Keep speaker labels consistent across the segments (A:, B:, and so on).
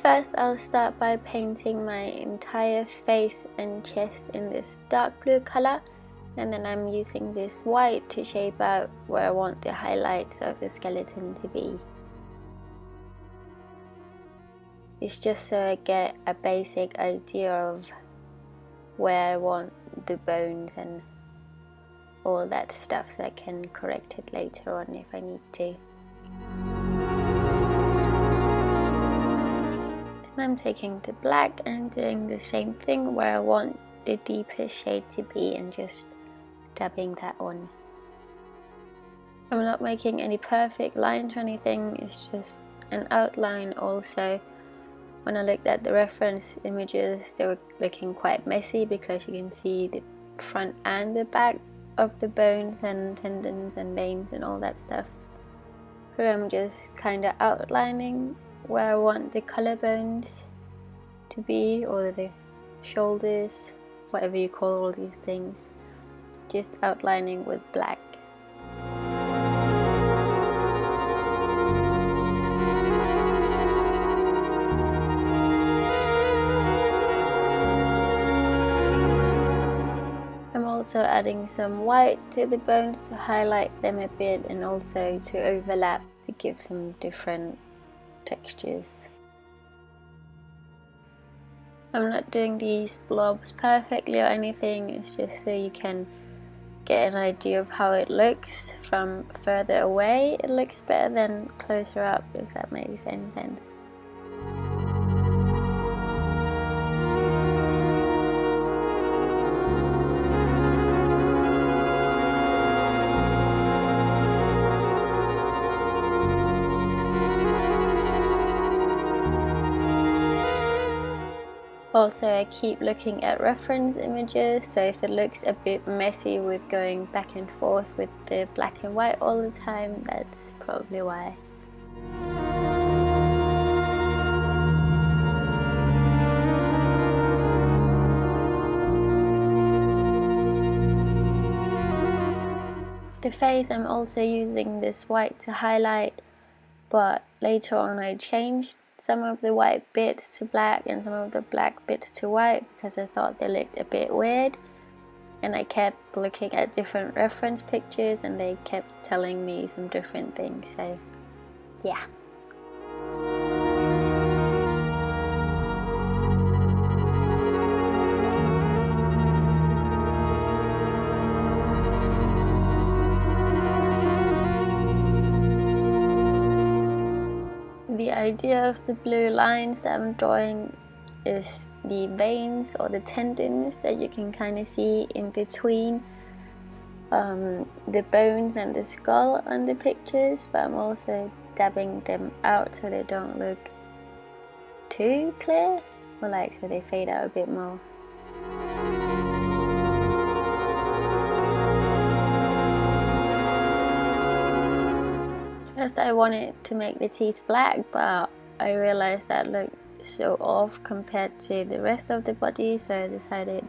A: first I'll start by painting my entire face and chest in this dark blue color, and then I'm using this white to shape out where I want the highlights of the skeleton to be. It's just so I get a basic idea of where I want the bones and all that stuff, so I can correct it later on if I need to. Then I'm taking the black and doing the same thing where I want the deepest shade to be and just dabbing that on. I'm not making any perfect lines or anything, it's just an outline. Also, when I looked at the reference images, they were looking quite messy because you can see the front and the back of the bones and tendons and veins and all that stuff. So I'm just kind of outlining where I want the collarbones to be, or the shoulders, whatever you call all these things, just outlining with black. I'm also adding some white to the bones to highlight them a bit and also to overlap to give some different textures. I'm not doing these blobs perfectly or anything, it's just so you can get an idea of how it looks. From further away it looks better than closer up, if that makes any sense. Also, I keep looking at reference images, so if it looks a bit messy with going back and forth with the black and white all the time, that's probably why. For the face, I'm also using this white to highlight, but later on I changed some of the white bits to black and some of the black bits to white because I thought they looked a bit weird, and I kept looking at different reference pictures and they kept telling me some different things, so yeah. The idea of the blue lines that I'm drawing is the veins or the tendons that you can kind of see in between the bones and the skull on the pictures, but I'm also dabbing them out so they don't look too clear, or like so they fade out a bit more. First I wanted to make the teeth black, but I realized that looked so off compared to the rest of the body, so I decided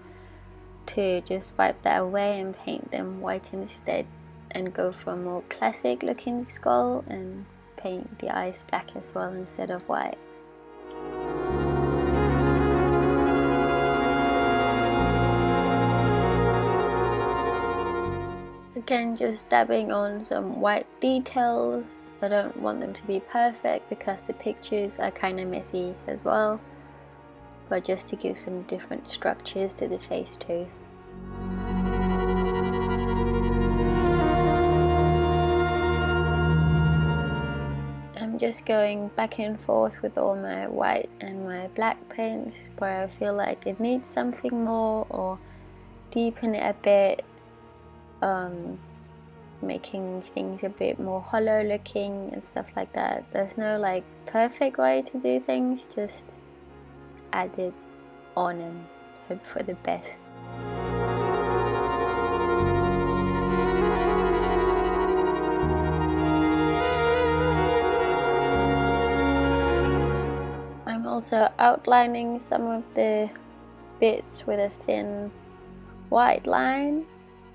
A: to just wipe that away and paint them white instead and go for a more classic looking skull and paint the eyes black as well instead of white. Again, just dabbing on some white details. I don't want them to be perfect because the pictures are kind of messy as well, but just to give some different structures to the face too. I'm just going back and forth with all my white and my black paints where I feel like it needs something more or deepen it a bit. Making things a bit more hollow looking and stuff like that. There's no like perfect way to do things, just add it on and hope for the best. I'm also outlining some of the bits with a thin white line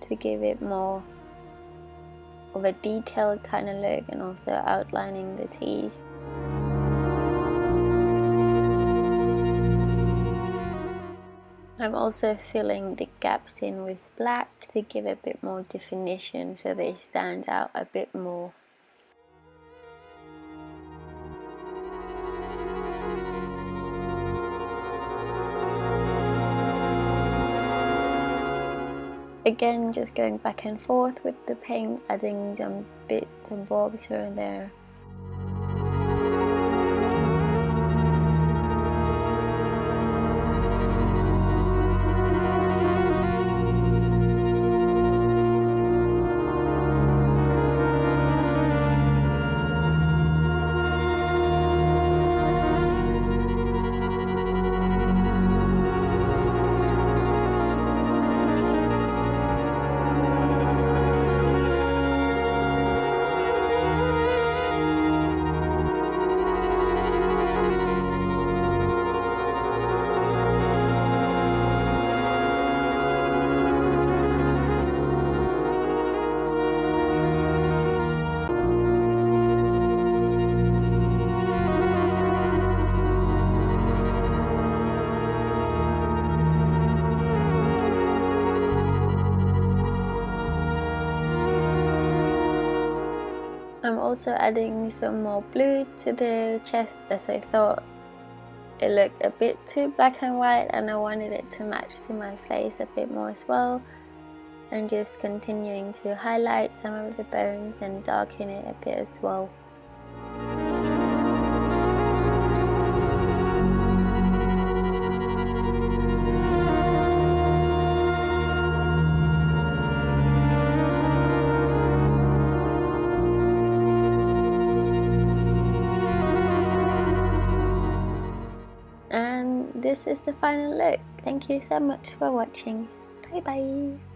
A: to give it more of a detailed kind of look, and also outlining the teeth. I'm also filling the gaps in with black to give a bit more definition so they stand out a bit more. Again, just going back and forth with the paints, adding some bits and bobs here and there. I'm also adding some more blue to the chest as I thought it looked a bit too black and white and I wanted it to match to my face a bit more as well, and just continuing to highlight some of the bones and darken it a bit as well. And this is the final look. Thank you so much for watching. Bye bye.